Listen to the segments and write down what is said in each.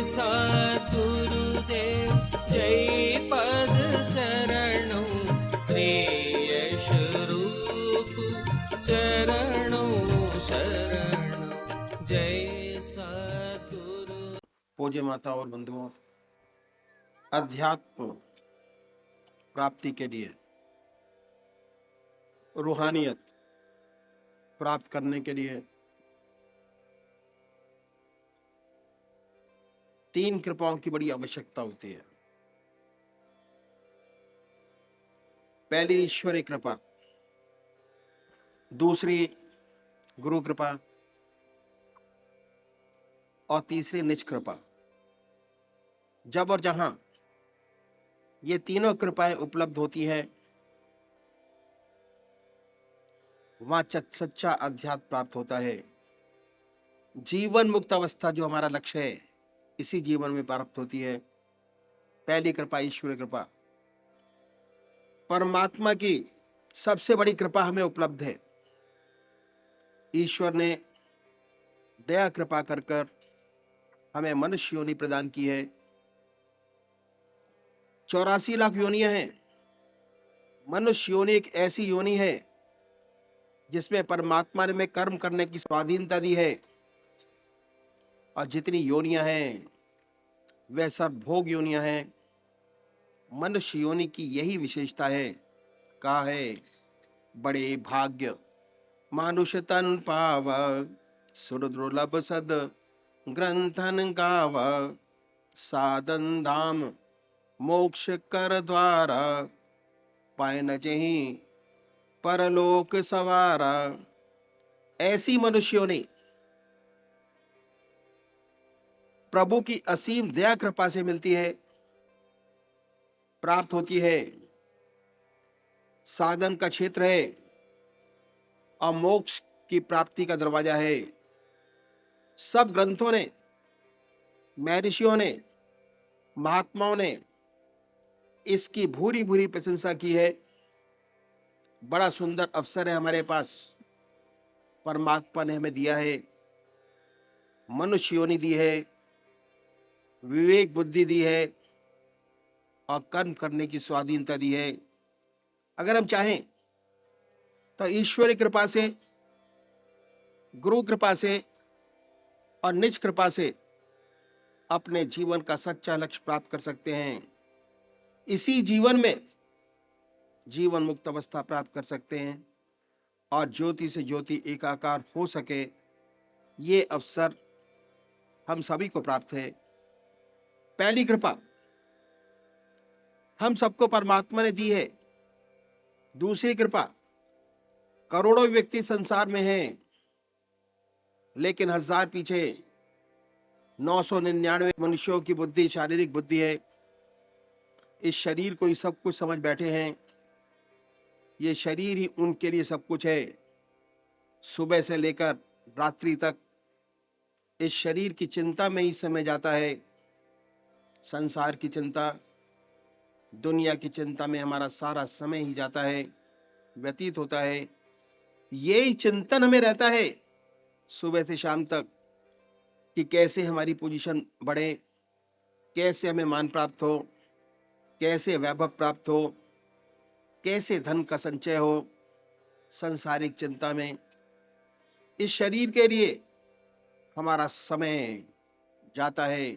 सद्गुरुदेव जय पद शरणों श्रेयस रूप चरणों शरणों जय सद्गुरु। पूज्य माता और बंधुओं, अध्यात्म प्राप्ति के लिए, रूहानियत प्राप्त करने के लिए 3 कृपाओं की बड़ी आवश्यकता होती है। पहली ईश्वरीय कृपा, दूसरी गुरु कृपा और तीसरी निज कृपा। जब और जहां ये तीनों कृपाएं उपलब्ध होती हैं, वहां सच्चा अध्यात्म प्राप्त होता है। जीवन मुक्त अवस्था जो हमारा लक्ष्य है, इसी जीवन में प्राप्त होती है। पहली कृपा ईश्वरीय कृपा, परमात्मा की सबसे बड़ी कृपा हमें उपलब्ध है। ईश्वर ने दया कृपा कर कर हमें मनुष्य योनि प्रदान की है। 84 लाख योनियां हैं। मनुष्य योनि एक ऐसी योनि है जिसमें परमात्मा ने हमें कर्म करने की स्वाधीनता दी है, और जितनी योनियां हैं वह सब भोग योनियां हैं। मनुष्य योनि की यही विशेषता है। कहा है, बड़े भाग्य मानुष तन पाव, सुर दुर्लभ सद ग्रंथन गाव, साधन धाम मोक्ष कर द्वारा, पाए न जहीं परलोक सवारा। ऐसी मनुष्यों ने प्रभु की असीम दया कृपा से मिलती है, प्राप्त होती है। साधन का क्षेत्र है और मोक्ष की प्राप्ति का दरवाजा है। सब ग्रंथों ने, महर्षियों ने, महात्माओं ने इसकी भूरी भूरी प्रशंसा की है। बड़ा सुंदर अवसर है हमारे पास, परमात्मा ने हमें दिया है। मनुष्य योनि दी है, विवेक बुद्धि दी है और कर्म करने की स्वाधीनता दी है। अगर हम चाहें तो ईश्वरीय कृपा से, गुरु कृपा से और निज कृपा से अपने जीवन का सच्चा लक्ष्य प्राप्त कर सकते हैं। इसी जीवन में जीवन मुक्त अवस्था प्राप्त कर सकते हैं और ज्योति से ज्योति एकाकार हो सके, ये अवसर हम सभी को प्राप्त है। पहली कृपा हम सबको परमात्मा ने दी है। दूसरी कृपा, करोड़ों व्यक्ति संसार में हैं, लेकिन 1000 पीछे 999 मनुष्यों की बुद्धि, शारीरिक बुद्धि है। इस शरीर को ही सब कुछ समझ बैठे हैं। ये शरीर ही उनके लिए सब कुछ है। सुबह से लेकर रात्रि तक इस शरीर की चिंता में ही समय जाता है। संसार की चिंता, दुनिया की चिंता में हमारा सारा समय ही जाता है, व्यतीत होता है। यही चिंतन हमें रहता है सुबह से शाम तक कि कैसे हमारी पोजीशन बढ़े, कैसे हमें मान प्राप्त हो, कैसे वैभव प्राप्त हो, कैसे धन का संचय हो। सांसारिक चिंता में इस शरीर के लिए हमारा समय जाता है।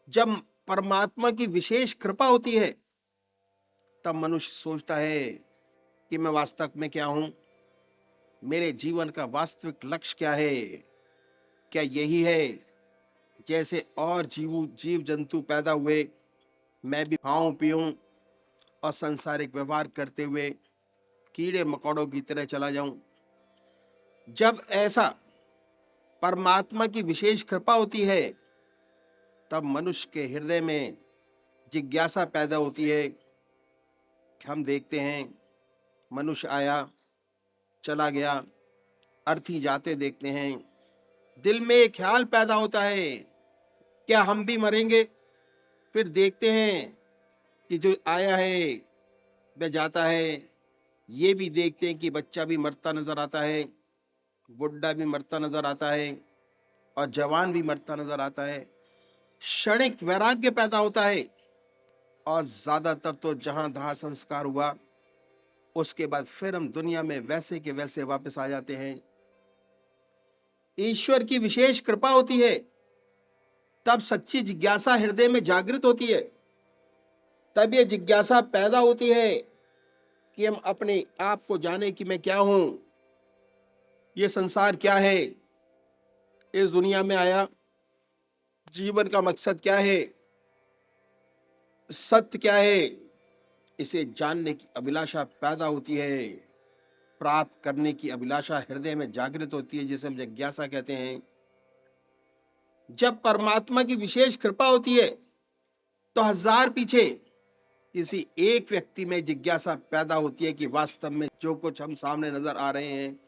जब परमात्मा की विशेष कृपा होती है, तब मनुष्य सोचता है कि मैं वास्तव में क्या हूं, मेरे जीवन का वास्तविक लक्ष्य क्या है। क्या यही है जैसे और जीव जंतु पैदा हुए, मैं भी खाऊं पीऊं और सांसारिक व्यवहार करते हुए कीड़े मकोड़ों की तरह चला जाऊं। जब ऐसा परमात्मा की विशेष कृपा होती है, तब मनुष्य के हृदय में जिज्ञासा पैदा होती है। हम देखते हैं, मनुष्य आया चला गया, अर्थी जाते देखते हैं। दिल में एक ख्याल पैदा होता है, क्या हम भी मरेंगे? फिर देखते हैं कि जो आया है वह जाता है। ये भी देखते हैं कि बच्चा भी मरता नजर आता है, बुढ़ा भी मरता नजर आता है और जवान भी मरता नजर आता है। क्षणिक वैराग्य पैदा होता है, और ज्यादातर तो जहां तहां संस्कार हुआ, उसके बाद फिर हम दुनिया में वैसे के वैसे वापस आ जाते हैं। ईश्वर की विशेष कृपा होती है, तब सच्ची जिज्ञासा हृदय में जागृत होती है। तब ये जिज्ञासा पैदा होती है कि हम अपने आप को जाने कि मैं क्या हूं, ये संसार क्या है, इस दुनिया में आया जीवन का मकसद क्या है, सत्य क्या है। इसे जानने की अभिलाषा पैदा होती है, प्राप्त करने की अभिलाषा हृदय में जागृत होती है, जिसे हम जिज्ञासा कहते हैं। जब परमात्मा की विशेष कृपा होती है तो हजार पीछे किसी एक व्यक्ति में जिज्ञासा पैदा होती है कि वास्तव में जो कुछ हम सामने नजर आ रहे हैं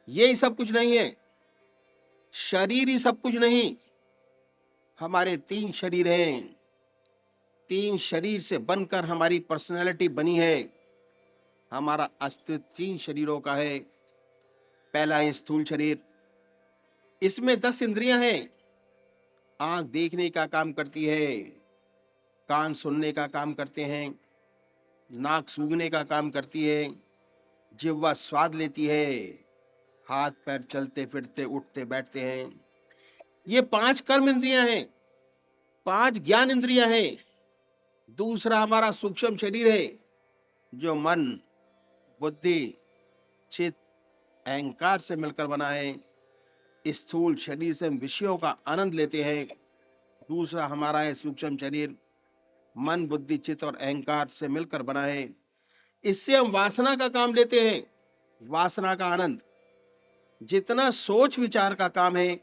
यही सब कुछ नहीं है, शरीर ही सब कुछ नहीं। हमारे 3 शरीर हैं, 3 शरीर से बनकर हमारी पर्सनैलिटी बनी है। हमारा अस्तित्व 3 शरीरों का है। पहला है स्थूल शरीर, इसमें 10 इंद्रियां हैं। आंख देखने का काम करती है, कान सुनने का काम करते हैं, नाक सूंघने का काम करती है, जिह्वा स्वाद लेती है, हाथ पैर चलते फिरते उठते बैठते हैं। ये 5 कर्म इंद्रियां हैं, 5 ज्ञान इंद्रियां हैं। दूसरा हमारा सूक्ष्म शरीर है, जो मन, बुद्धि, चित्त, अहंकार से मिलकर बना है। स्थूल शरीर से हम विषयों का आनंद लेते हैं। दूसरा हमारा है सूक्ष्म शरीर, मन, बुद्धि, चित्त और अहंकार से मिलकर बना है। इससे हम वासना का काम लेते हैं, वासना का आनंद। जितना सोच विचार का काम है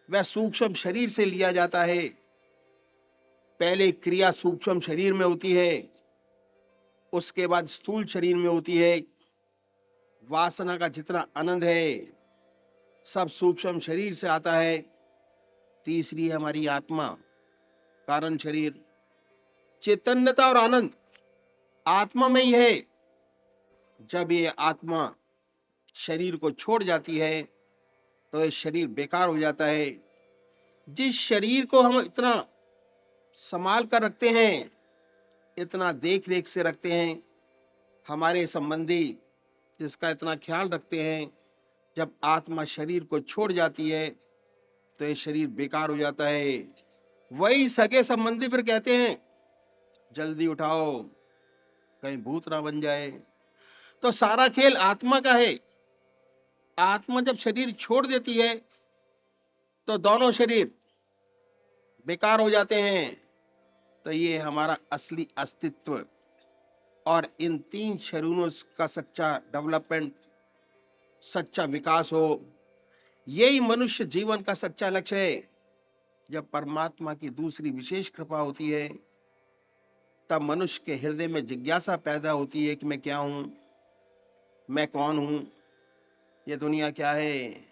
वह सूक्ष्म शरीर से लिया जाता है। पहले क्रिया सूक्ष्म शरीर में होती है, उसके बाद स्थूल शरीर में होती है। वासना का जितना आनंद है सब सूक्ष्म शरीर से आता है। तीसरी है हमारी आत्मा, कारण शरीर। चैतन्यता और आनंद आत्मा में ही है। जब ये आत्मा शरीर को छोड़ जाती है तो ये शरीर बेकार हो जाता है। जिस शरीर को हम इतना संभाल कर रखते हैं, इतना देख रेख से रखते हैं, हमारे संबंधी जिसका इतना ख्याल रखते हैं, जब आत्मा शरीर को छोड़ जाती है तो ये शरीर बेकार हो जाता है। वही सगे संबंधी फिर कहते हैं जल्दी उठाओ कहीं भूत ना बन जाए। तो सारा खेल आत्मा का है। आत्मा जब शरीर छोड़ देती है तो दोनों शरीर बेकार हो जाते हैं। तो ये हमारा असली अस्तित्व और इन 3 शरीरों का सच्चा डेवलपमेंट, सच्चा विकास हो, यही मनुष्य जीवन का सच्चा लक्ष्य है। जब परमात्मा की दूसरी विशेष कृपा होती है तब मनुष्य के हृदय में जिज्ञासा पैदा होती है कि मैं क्या हूं, मैं कौन हूं, ये दुनिया क्या है,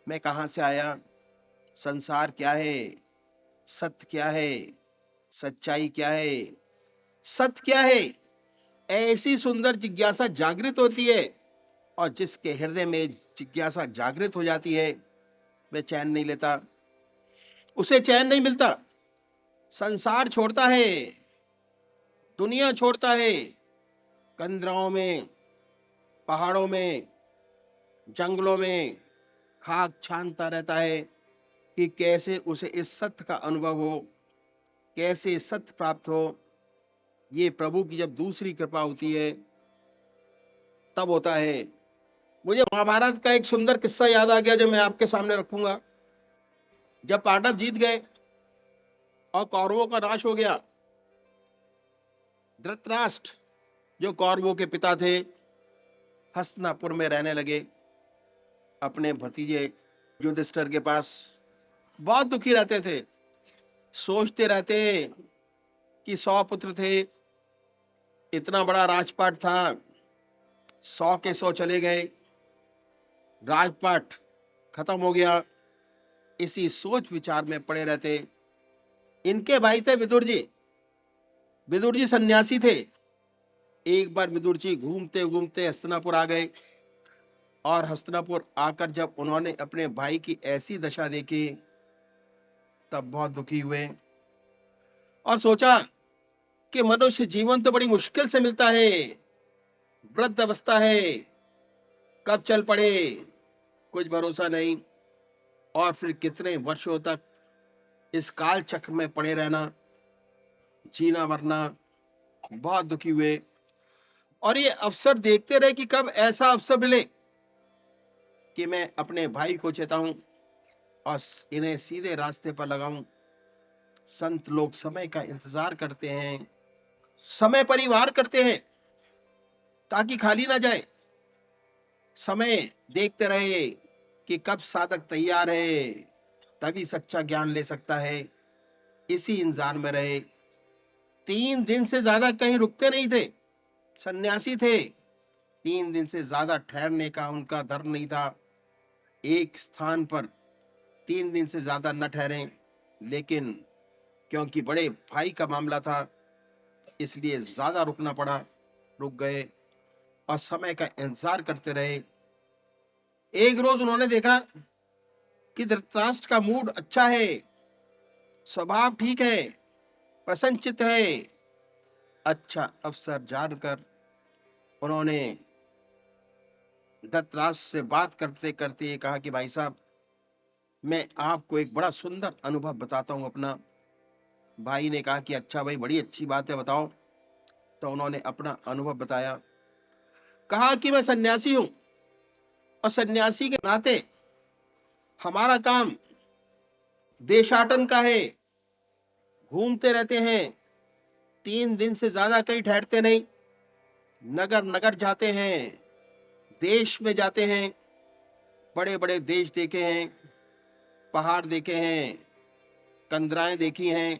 मैं कहां से आया, संसार क्या है, सत्य क्या है, सच्चाई क्या है, सत्य क्या है। ऐसी सुंदर जिज्ञासा जागृत होती है, और जिसके हृदय में जिज्ञासा जागृत हो जाती है वह चैन नहीं लेता, उसे चैन नहीं मिलता। संसार छोड़ता है, दुनिया छोड़ता है, कंदराओं में, पहाड़ों में, जंगलों में खाक छानता रहता है कि कैसे उसे इस सत्य का अनुभव हो, कैसे सत्य प्राप्त हो। ये प्रभु की जब दूसरी कृपा होती है तब होता है। मुझे महाभारत का एक सुंदर किस्सा याद आ गया जो मैं आपके सामने रखूंगा। जब पांडव जीत गए और कौरवों का नाश हो गया, धृतराष्ट्र जो कौरवों के पिता थे हस्तिनापुर में रहने लगे अपने भतीजे युधिष्ठिर के पास। बहुत दुखी रहते थे, सोचते रहते कि 100 पुत्र थे, इतना बड़ा राजपाट था, 100 के 100 चले गए, राजपाट खत्म हो गया। इसी सोच विचार में पड़े रहते। इनके भाई थे विदुर जी। विदुर जी सन्यासी थे। एक बार विदुर जी घूमते घूमते हस्तिनापुर आ गए, और हस्तिनापुर आकर जब उन्होंने अपने भाई की ऐसी दशा देखी तब बहुत दुखी हुए और सोचा कि मनुष्य जीवन तो बड़ी मुश्किल से मिलता है, वृद्ध अवस्था है, कब चल पड़े कुछ भरोसा नहीं, और फिर कितने वर्षों तक इस काल चक्र में पड़े रहना, जीना मरना। बहुत दुखी हुए और ये अवसर देखते रहे कि कब ऐसा अवसर मिले कि मैं अपने भाई को चेताऊं और इन्हें सीधे रास्ते पर लगाऊं। संत लोग समय का इंतजार करते हैं, समय पर ही वार करते हैं ताकि खाली ना जाए। समय देखते रहे कि कब साधक तैयार है, तभी सच्चा ज्ञान ले सकता है। इसी इंतजार में रहे। 3 दिन से ज्यादा कहीं रुकते नहीं थे। सन्यासी थे, 3 दिन से ज्यादा ठहरने का उनका धर्म नहीं था। एक स्थान पर 3 दिन से ज्यादा न ठहरे, लेकिन क्योंकि बड़े भाई का मामला था इसलिए ज्यादा रुकना पड़ा। रुक गए और समय का इंतजार करते रहे। एक रोज उन्होंने देखा कि धृतराष्ट्र का मूड अच्छा है, स्वभाव ठीक है, प्रसन्नचित्त है। अच्छा अवसर जानकर उन्होंने धृतराष्ट्र से बात करते करते ये कहा कि भाई साहब, मैं आपको एक बड़ा सुंदर अनुभव बताता हूं अपना। भाई ने कहा कि अच्छा भाई, बड़ी अच्छी बात है, बताओ। तो उन्होंने अपना अनुभव बताया। कहा कि मैं सन्यासी हूं और सन्यासी के नाते हमारा काम देशाटन का है। घूमते रहते हैं, 3 दिन से ज्यादा कहीं ठहरते नहीं। नगर नगर जाते हैं, देश में जाते हैं, बड़े बड़े देश देखे हैं, पहाड़ देखे हैं, कंदराएं देखी हैं,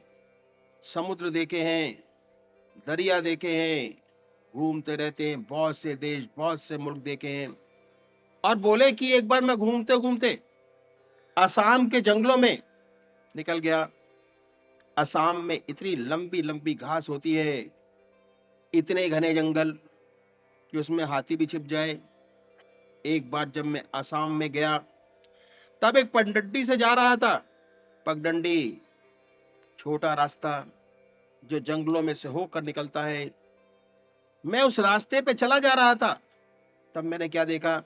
समुद्र देखे हैं, दरिया देखे हैं। घूमते रहते हैं, बहुत से देश, बहुत से मुल्क देखे हैं। और बोले कि एक बार मैं घूमते घूमते असम के जंगलों में निकल गया। असम में इतनी लंबी लंबी घास होती है, इतने घने जंगल कि उसमें हाथी भी छिप जाए। एक बार जब मैं असम में गया तब एक पगडंडी से जा रहा था। पगडंडी छोटा रास्ता जो जंगलों में से होकर निकलता है। मैं उस रास्ते पे चला जा रहा था, तब मैंने क्या देखा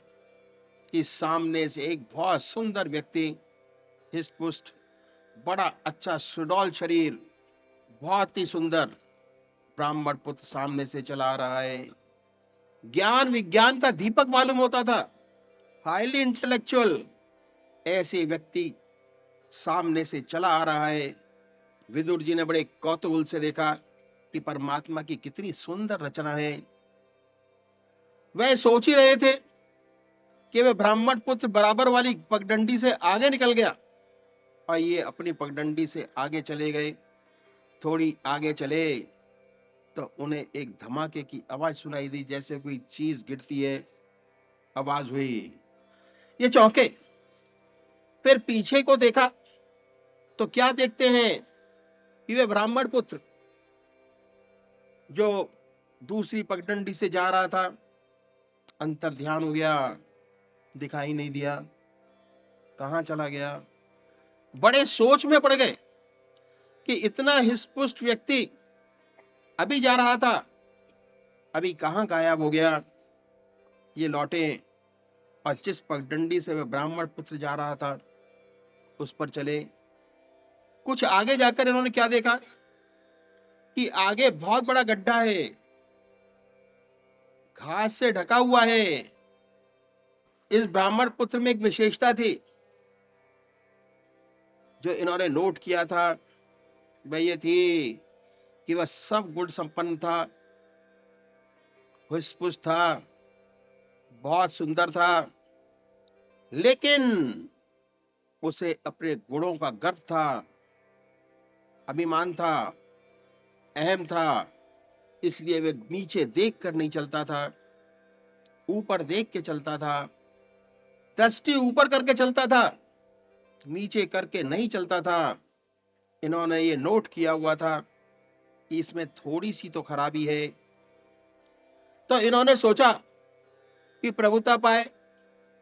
कि सामने से एक बहुत सुंदर व्यक्ति, हिष्ट-पुष्ट, बड़ा अच्छा सुडौल शरीर, बहुत ही सुंदर ब्राह्मण पुत्र सामने से चला आ रहा है। ज्ञान विज्ञान का दीपक मालूम होता था, हाईली इंटेलेक्चुअल। ऐसे व्यक्ति सामने से चला आ रहा है। विदुर जी ने बड़े कौतूहल से देखा कि परमात्मा की कितनी सुंदर रचना है। वह सोच ही रहे थे कि वह ब्राह्मण पुत्र बराबर वाली पगडंडी से आगे निकल गया और ये अपनी पगडंडी से आगे चले गए। थोड़ी आगे चले तो उन्हें एक धमाके की आवाज सुनाई दी, जैसे कोई चीज गिरती है। आवाज हुई, ये चौंके। फिर पीछे को देखा तो क्या देखते हैं कि वे ब्राह्मण पुत्र जो दूसरी पगडंडी से जा रहा था, अंतर ध्यान हो गया, दिखाई नहीं दिया, कहां चला गया। बड़े सोच में पड़ गए कि इतना हिष्ट-पुष्ट व्यक्ति अभी जा रहा था, अभी कहां गायब हो गया। ये लौटे और जिस पगडंडी से वह ब्राह्मण पुत्र जा रहा था उस पर चले। कुछ आगे जाकर इन्होंने क्या देखा कि आगे बहुत बड़ा गड्ढा है, घास से ढका हुआ है। इस ब्राह्मण पुत्र में एक विशेषता थी जो इन्होंने नोट किया था, वह ये थी कि वह सब गुण संपन्न था, हुस्स-पुस्स था, बहुत सुंदर था, लेकिन उसे अपने गुणों का गर्व था, अभिमान था, अहम था। इसलिए वह नीचे देख कर नहीं चलता था, ऊपर देख के चलता था। दृष्टि ऊपर करके चलता था, नीचे करके नहीं चलता था। इन्होंने ये नोट किया हुआ था कि इसमें थोड़ी सी तो खराबी है। तो इन्होंने सोचा कि प्रभुता पाए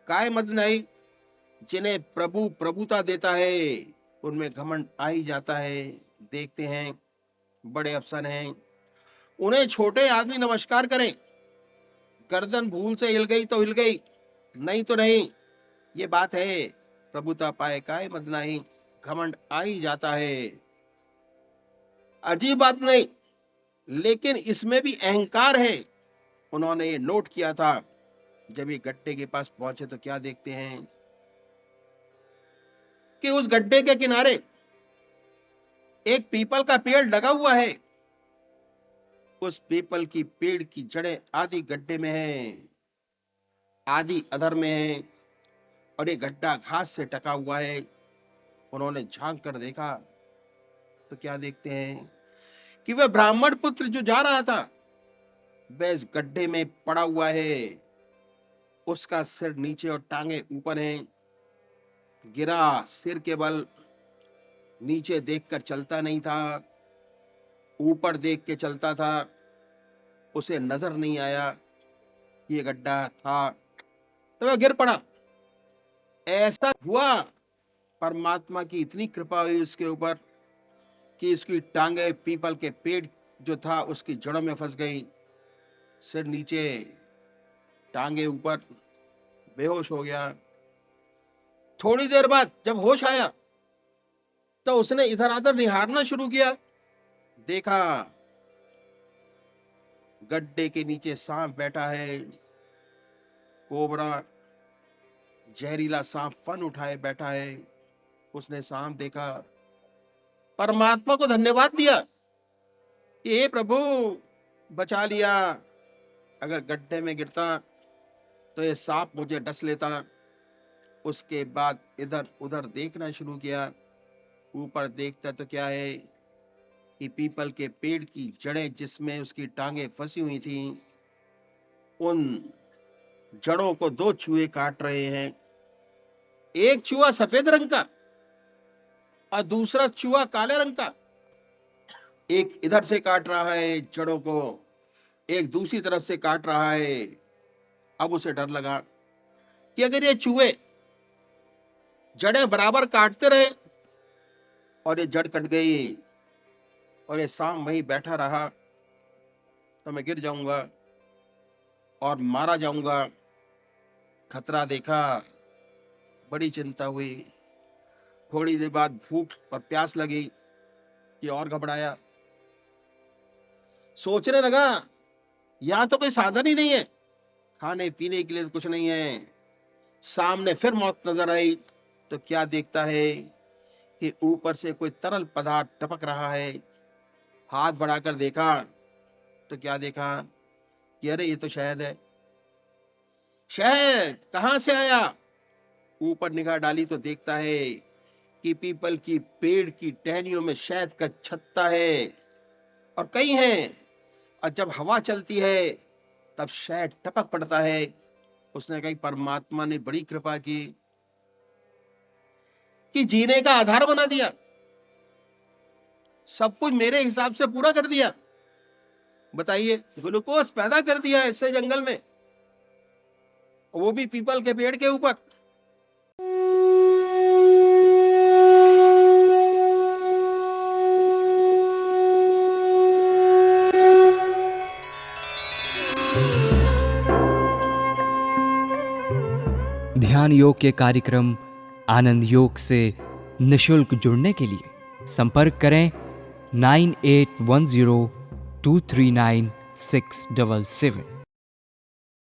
काय मद नहीं। जिन्हें प्रभु प्रभुता देता है उनमें घमंड आ ही जाता है। देखते हैं बड़े अफसर हैं, उन्हें छोटे आदमी नमस्कार करें, गर्दन भूल से हिल गई तो हिल गई, नहीं तो नहीं। ये बात है, प्रभुता पाए काय मद नहीं, घमंड आ ही जाता है। अजीब बात नहीं, लेकिन इसमें भी अहंकार है। उन्होंने ये नोट किया था। जब ये गड्ढे के पास पहुंचे तो क्या देखते हैं कि उस गड्ढे के किनारे एक पीपल का पेड़ लगा हुआ है। उस पीपल की पेड़ की जड़ें आधी गड्ढे में है, आधी अधर में है, और ये गड्ढा घास से ढका हुआ है। उन्होंने झांक कर देखा तो क्या देखते हैं कि वह ब्राह्मण पुत्र जो जा रहा था वह इस गड्ढे में पड़ा हुआ है। उसका सिर नीचे और टांगे ऊपर हैं। गिरा सिर के बल, नीचे देखकर चलता नहीं था, ऊपर देख के चलता था। उसे नजर नहीं आया ये गड्ढा था, तो वह गिर पड़ा। ऐसा हुआ, परमात्मा की इतनी कृपा हुई उसके ऊपर कि इसकी टांगे पीपल के पेड़ जो था उसकी जड़ों में फंस गई। सिर नीचे, टांगे ऊपर, बेहोश हो गया। थोड़ी देर बाद जब होश आया तो उसने इधर उधर निहारना शुरू किया। देखा गड्ढे के नीचे सांप बैठा है, कोबरा, जहरीला सांप फन उठाए बैठा है। उसने सांप देखा, परमात्मा को धन्यवाद दिया, हे प्रभु बचा लिया। अगर गड्ढे में गिरता तो ये सांप मुझे डस लेता। उसके बाद इधर उधर देखना शुरू किया। ऊपर देखता तो क्या है कि पीपल के पेड़ की जड़ें जिसमें उसकी टांगे फंसी हुई थी, उन जड़ों को दो चूहे काट रहे हैं। एक चूहा सफेद रंग का और दूसरा चूहा काले रंग का। एक इधर से काट रहा है जड़ों को, एक दूसरी तरफ से काट रहा है। अब उसे डर लगा कि अगर ये चूहे जड़ें बराबर काटते रहे और ये जड़ कट गई और ये सांप वहीं बैठा रहा तो मैं गिर जाऊंगा और मारा जाऊंगा। खतरा देखा, बड़ी चिंता हुई। थोड़ी देर बाद भूख और प्यास लगी कि और घबराया। सोचने लगा यहां तो कोई साधन ही नहीं है, खाने पीने के लिए तो कुछ नहीं है। सामने फिर मौत नजर आई तो क्या देखता है कि ऊपर से कोई तरल पदार्थ टपक रहा है। हाथ बढ़ाकर देखा तो क्या देखा कि अरे ये तो शहद है। शहद कहां से आया? ऊपर निगाह डाली तो देखता है कि पीपल की पेड़ की टहनियों में शहद का छत्ता है और कई हैं, और जब हवा चलती है तब शहद टपक पड़ता है। उसने कही परमात्मा ने बड़ी कृपा की कि जीने का आधार बना दिया, सब कुछ मेरे हिसाब से पूरा कर दिया। बताइए, ग्लूकोज पैदा कर दिया ऐसे जंगल में, वो भी पीपल के पेड़ के ऊपर। ध्यान योग के कार्यक्रम आनंद योग से निशुल्क जुड़ने के लिए संपर्क करें 9810239677।